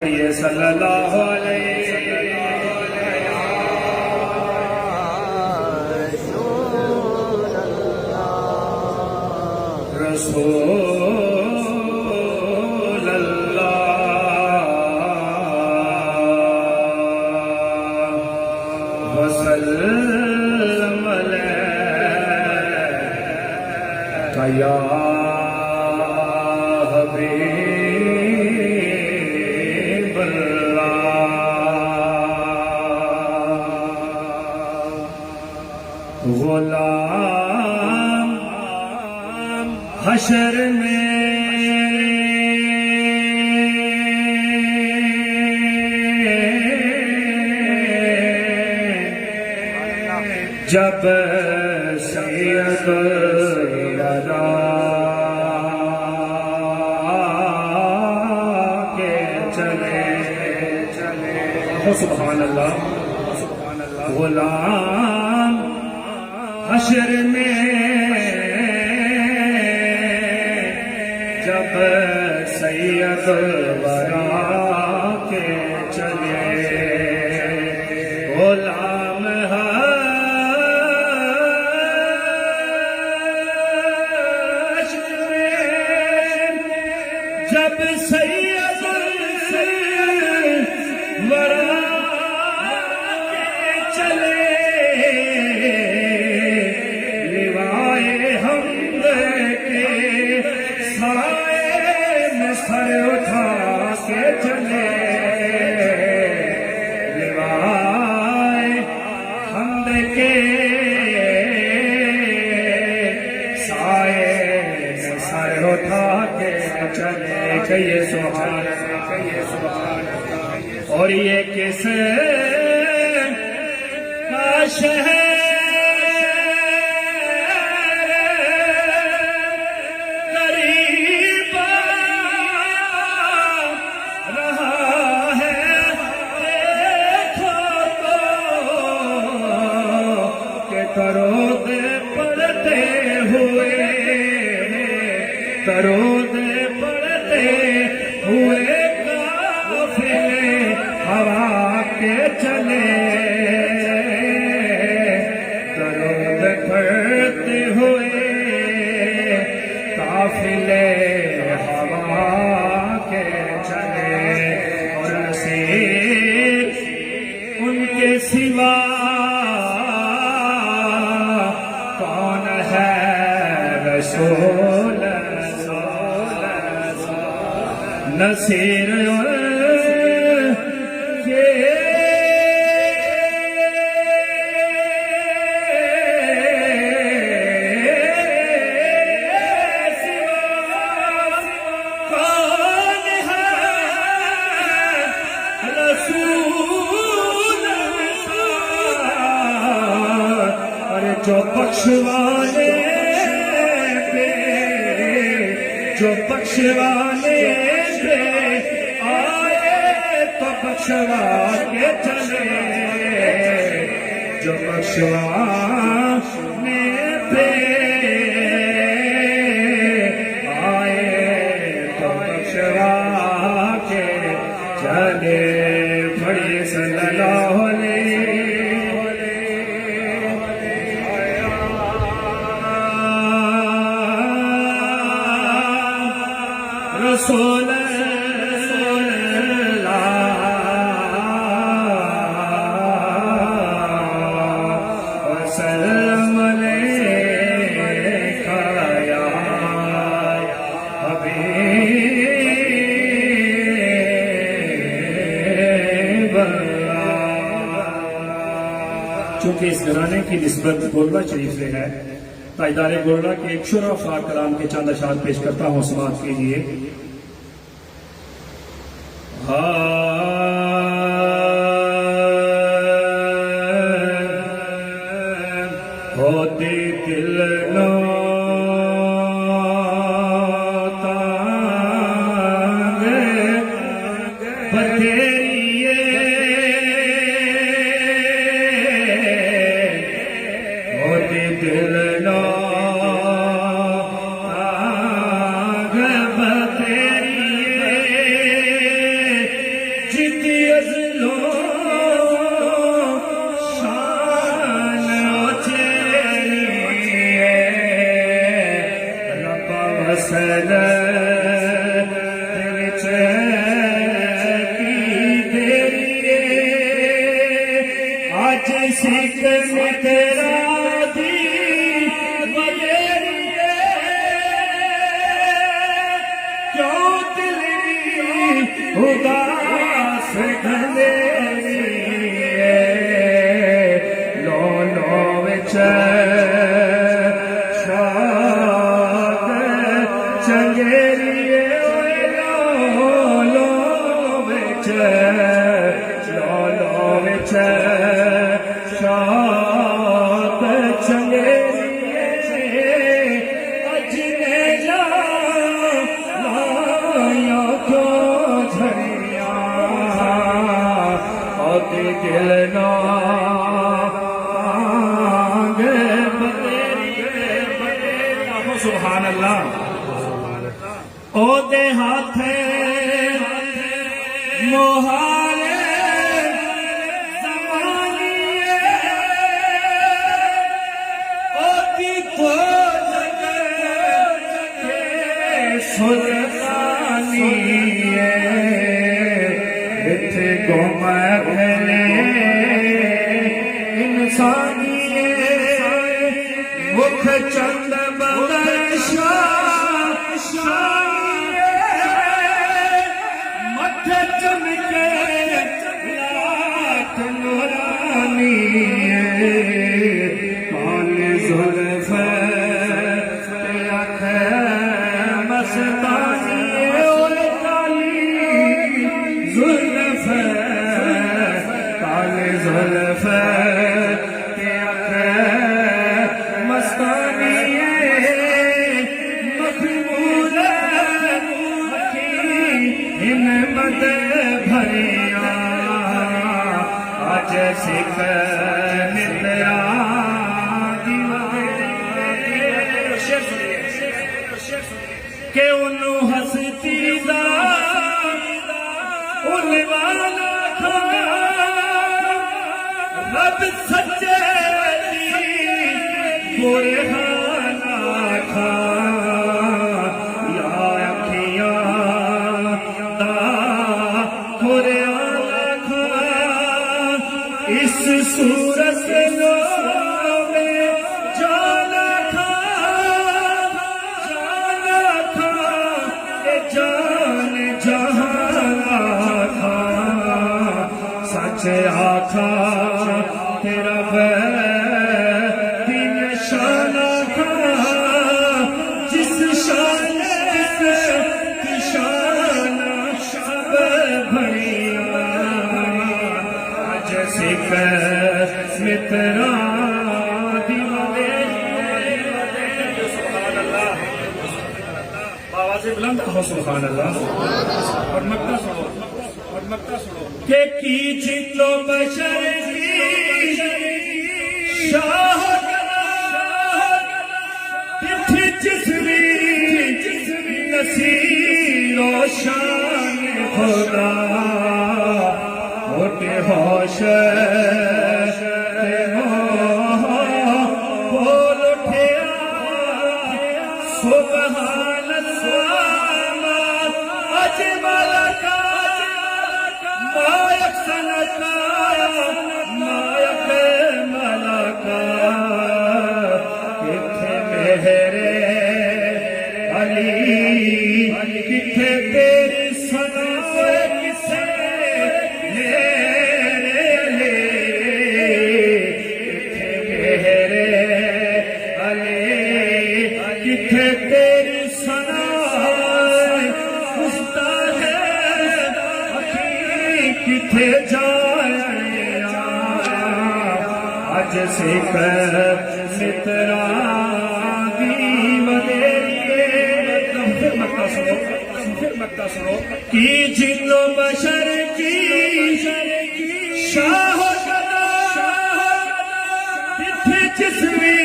صلی اللہ علیہ رسول اللہ وسلم علیہ یا حبیب اللہ غلام حشر میں جب سید الورا کے چلے سبحان اللہ غلام حشر میں جب سید الورا کے چلے غلام حشر میں جب سید الورا کے چلے لیوائے حمد کے سر اٹھا کے چلے لیوائے حمد کے سائے میں سر اٹھا کے چلے کہیے سبحان اللہ اور یہ کس کا شہر درود پڑھتے ہوئے قافلے ہوا کے چلے درود پڑھتے ہوئے قافلے ہوا کے چلے اور نصیب ان کے سوا کون ہے رسول نصیر کے سوا کون ہے رسول ارے جو بخشوانے پہ جو بخشوانے بخشوا کے چلے جو بخشوانے پہ آئے تو بخشوا کے چلے بڑی صلی اللہ علیہ رسول چونکہ اس گھرانے کی نسبت گولڈا شریف سے ہے تاجدار گولڈا کے ایک شعرا فار کلام کے چند اشعار پیش کرتا ہوں سماعت کیجیے ہوتی دل نو تانگ بتیریے ہوتی دل نو تانگ بتیریے جتی ازلو شان اچھے ربا وسل سکھ میں تیرا دی ولیریے کیوں دلی اداس گھلیریے لو لو وچ شاگ چنگیریے لو لو وچ لو لو وچ شاق چنگیریے اجنے لایا کیوں جھڑیاں اور دل نانگ بطیریے سبحان اللہ او دے ہاتھ موہارے سلطانی اتھے گھومے انسانی مکھ چند بدل شانی متھ چمکے لاکھ نورانی کان زلف زلف کے مستانی مقبول ان مد بھریا آج سکھ مترا کہ انہوں ہستی دا ان والا رب سچے برہانا کھا یا اکھیاں دا برہانا کھا اس صورت لو میں جانا کھا جان جہاں کھا سچ آکھا تیرا دین شانہ کھا جس شان کی شانہ شب بھریا آج سکھ مترا آواز بلند کہو سبحان اللہ اور مکہ سنو اور مکہ سنو کہ کی جن و بشر کی شاہ پٹھ جسمی نصیر و شان خدا ہوتے ہوش بول اٹھیا سبحان اجمل کا مائک سنتا مائک ملکا کتھے میرے علی کتھے تیری سنا کسے میرے لے کتھے میرے علی کتھے تیری سنا کتھے جایا آج سکھ مترا دی ولیریے پھر مکہ سنو کی جن و بشر کی شاہ پٹھ جسمی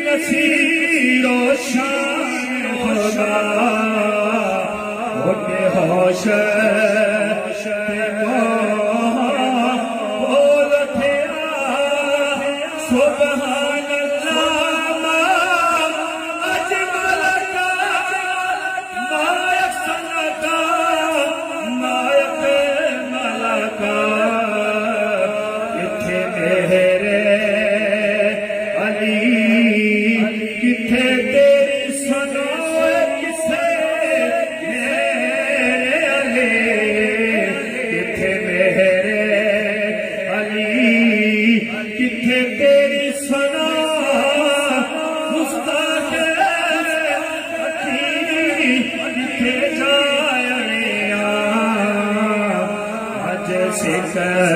نصیر و شان خدا ہوتے ہوش کر